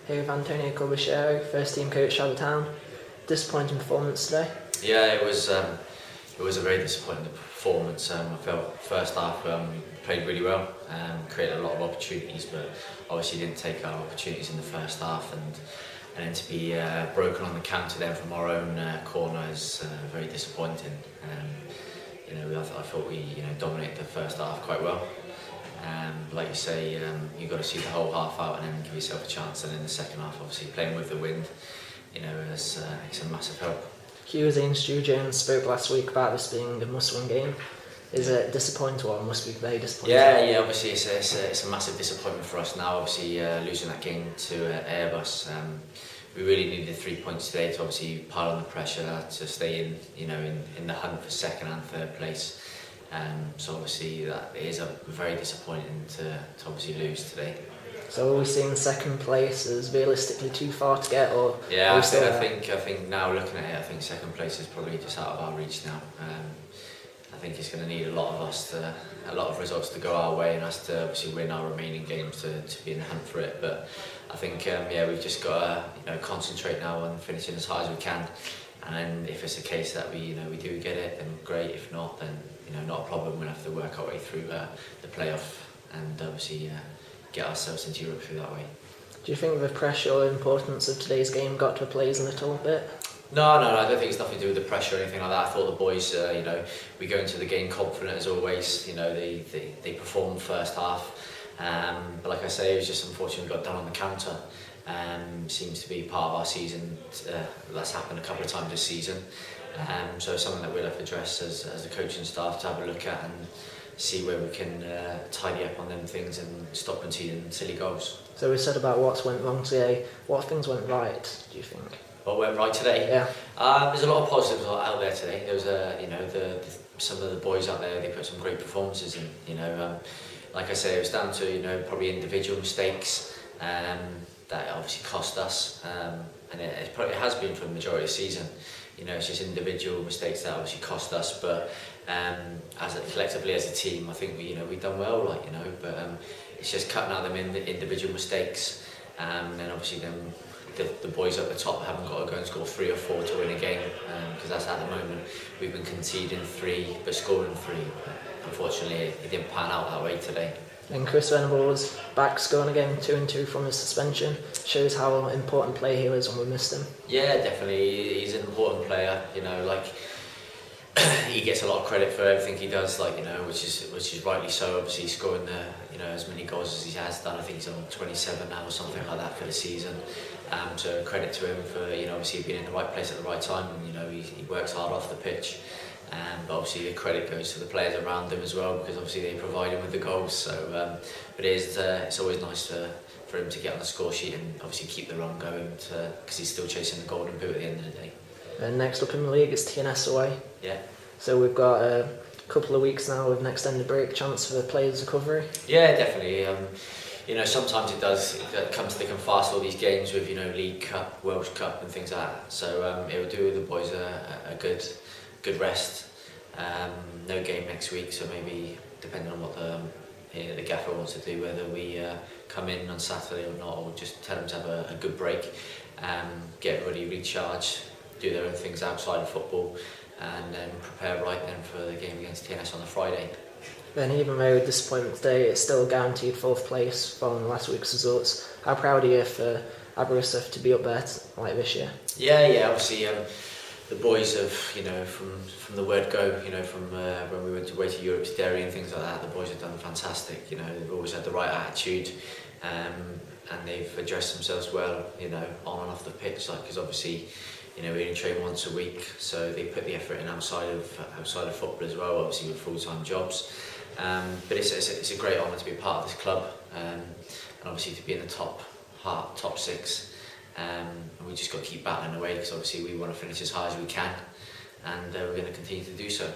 here with Antonio Corbisiero, first team coach Aber Town. Disappointing performance today. Yeah, it was a very disappointing performance. I felt first half played really well, created a lot of opportunities, but obviously didn't take our opportunities in the first half, and then to be broken on the counter then from our own corner is very disappointing. I thought we dominated the first half quite well. Like you say, you've got to see the whole half out and then give yourself a chance. And in the second half, obviously playing with the wind, it's a massive help. Hugh was in studio and spoke last week about this being a must-win game. Is it disappointing, or must be very disappointing? Yeah. Obviously, it's a massive disappointment for us now. Obviously, losing that game to Airbus. We really needed 3 points today to obviously pile on the pressure to stay in the hunt for second and third place. So obviously that is very disappointing to obviously lose today. So are we seeing second place as realistically too far to get, or? Yeah, I think now looking at it, I think second place is probably just out of our reach now. I think it's going to need a lot of results to go our way, and us to obviously win our remaining games to be in the hunt for it. But I think we've just got to concentrate now on finishing as high as we can. And if it's a case that we do get it, then great. If not, then not a problem. We'll have to work our way through the playoff and obviously get ourselves into Europe through that way. Do you think the pressure or importance of today's game got to the players a little bit? No, I don't think it's nothing to do with the pressure or anything like that. I thought the boys, we go into the game confident as always. They performed first half, but like I say, it was just unfortunate we got done on the counter. Seems to be part of our season. That's happened a couple of times this season. So it's something that we'll have to address as the coaching staff to have a look at and see where we can tidy up on them things and stop conceding silly goals. So we said about what went wrong today. What things went right, do you think? What went right today? Yeah. There's a lot of positives out there today. There was some of the boys out there. They put some great performances in. Like I say, it was down to probably individual mistakes that obviously cost us, and it has been for the majority of the season. It's just individual mistakes that obviously cost us, but collectively as a team, I think we've done well, but it's just cutting out them individual mistakes, and obviously then the boys at the top haven't got to go and score 3 or 4 to win a game, because that's at the moment. We've been conceding 3 but scoring 3. Unfortunately, it didn't pan out that way today. And Chris Venables back scoring again, 2-2 from his suspension. Shows how important player he is when we missed him. Yeah, definitely. He's an important player. He gets a lot of credit for everything he does. Which is rightly so. Obviously, scoring as many goals as he has done. I think he's on 27 now or something like that for the season. So credit to him for obviously being in the right place at the right time. And, he works hard off the pitch. But obviously the credit goes to the players around him as well, because obviously they provide him with the goals. So, but it's always nice for him to get on the score sheet and obviously keep the run going, because he's still chasing the golden boot at the end of the day. And next up in the league is TNS away. Yeah. So we've got a couple of weeks now with an extended break, chance for the players' recovery. Yeah, definitely. Sometimes it comes thick and fast, all these games with League Cup, Welsh Cup and things like that. So it will do the boys a good rest. No game next week, so maybe depending on what the gaffer wants to do, whether we come in on Saturday or not, or just tell them to have a good break, get everybody recharged, do their own things outside of football, and then prepare right then for the game against TNS on the Friday. Then even though disappointment today, it's still guaranteed 4th place following last week's results. How proud are you for Aberystwyth to be up there like this year? Yeah, obviously the boys have, from the word go, from when we went away to Europe to Derry and things like that, the boys have done fantastic. They've always had the right attitude, and they've addressed themselves well, on and off the pitch. Because obviously, we only train once a week, so they put the effort in outside of football as well, obviously with full-time jobs. But it's a great honour to be a part of this club, and obviously to be in the top 6. And we just got to keep battling away, because obviously we want to finish as high as we can, and we're going to continue to do so.